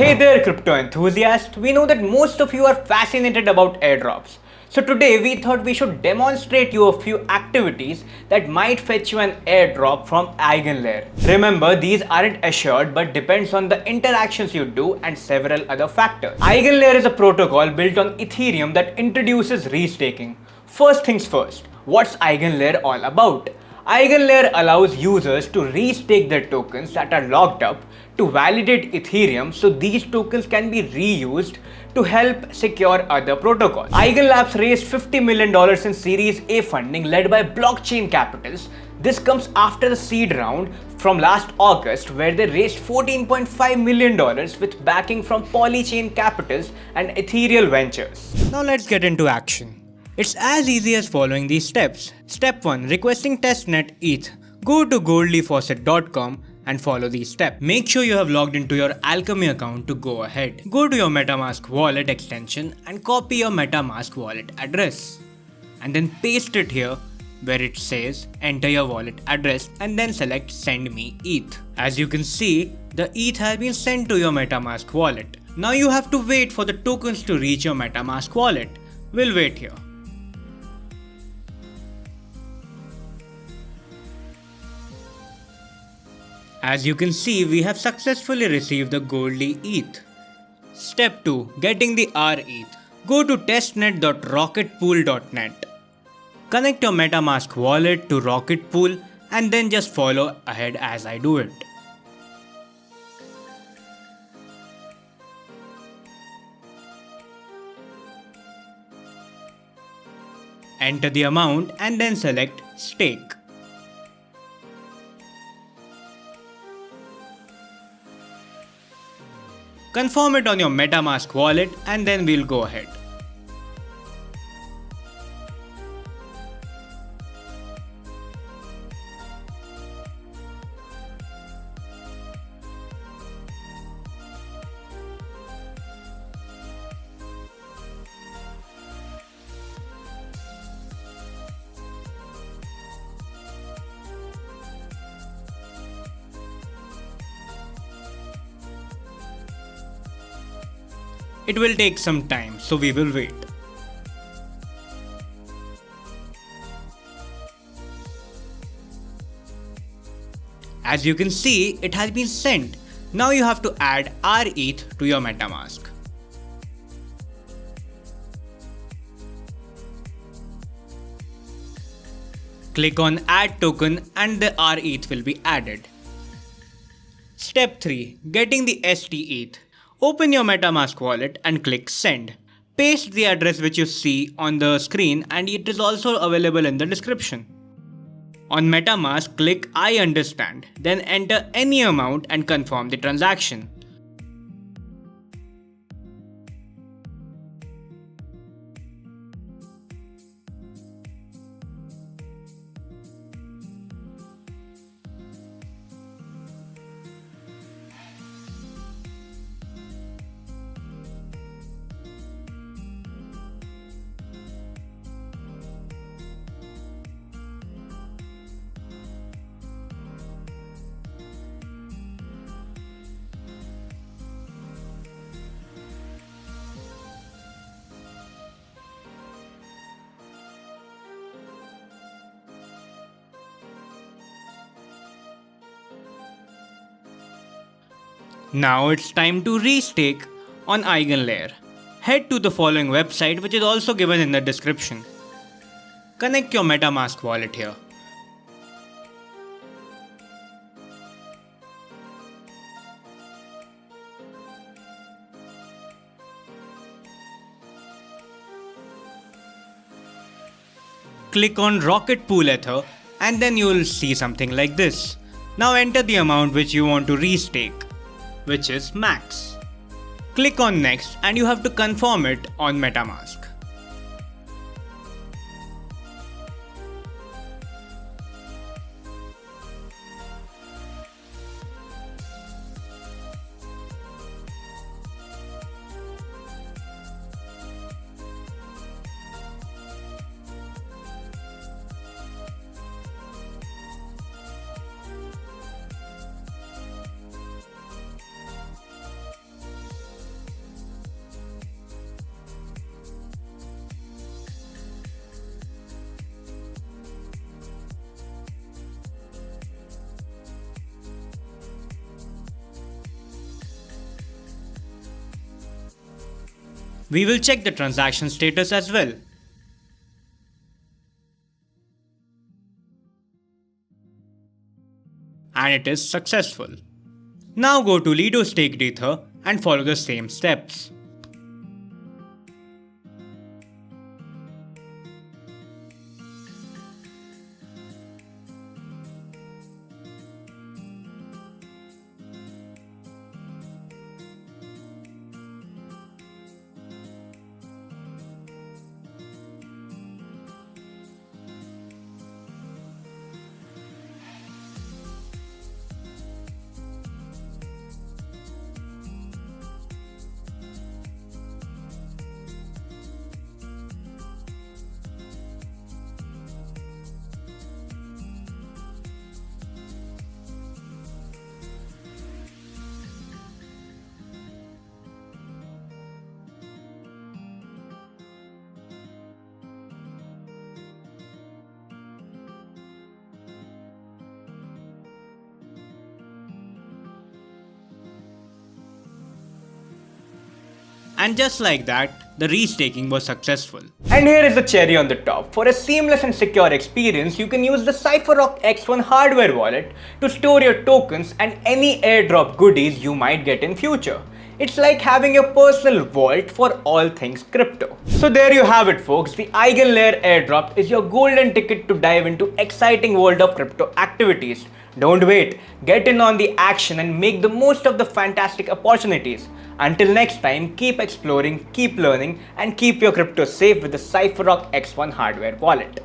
Hey there crypto enthusiasts, we know that most of you are fascinated about airdrops. So today we thought we should demonstrate you a few activities that might fetch you an airdrop from EigenLayer. Remember, these aren't assured but depends on the interactions you do and several other factors. EigenLayer is a protocol built on Ethereum that introduces restaking. First things first, what's EigenLayer all about? EigenLayer allows users to restake their tokens that are locked up to validate Ethereum, so these tokens can be reused to help secure other protocols. EigenLabs raised $50 million in Series A funding led by blockchain capitals. This comes after the seed round from last August where they raised $14.5 million with backing from Polychain capitals and Ethereal ventures. Now let's get into action. It's as easy as following these steps. Step 1. Requesting Testnet ETH. Go to goldleafaucet.com and follow these steps. Make sure you have logged into your Alchemy account to go ahead. Go to your MetaMask wallet extension and copy your MetaMask wallet address. And then paste it here where it says enter your wallet address and then select send me ETH. As you can see, the ETH has been sent to your MetaMask wallet. Now you have to wait for the tokens to reach your MetaMask wallet. We'll wait here. As you can see, we have successfully received the Goldly ETH. Step 2. Getting the rETH. Go to testnet.rocketpool.net. Connect your MetaMask wallet to Rocket Pool and then just follow ahead as I do it. Enter the amount and then select stake. Confirm it on your MetaMask wallet and then we'll go ahead. It will take some time, so we will wait. As you can see, it has been sent. Now you have to add rETH to your MetaMask. Click on add token and the rETH will be added. Step 3. Getting the stETH. Open your MetaMask wallet and click send. Paste the address which you see on the screen and it is also available in the description. On MetaMask, click I understand, then enter any amount and confirm the transaction. Now it's time to restake on EigenLayer. Head to the following website which is also given in the description. Connect your MetaMask wallet here. Click on Rocket Pool Ether and then you will see something like this. Now enter the amount which you want to restake, which is max. Click on next and you have to confirm it on MetaMask. We will check the transaction status as well. And it is successful. Now go to Lido Staked Ether and follow the same steps. And just like that, the restaking was successful. And here is the cherry on the top. For a seamless and secure experience, you can use the CypherRock X1 hardware wallet to store your tokens and any airdrop goodies you might get in future. It's like having a personal vault for all things crypto. So there you have it, folks. The EigenLayer airdrop is your golden ticket to dive into exciting world of crypto activities. Don't wait, get in on the action and make the most of the fantastic opportunities. Until next time, keep exploring, keep learning, and keep your crypto safe with the CypherRock X1 hardware wallet.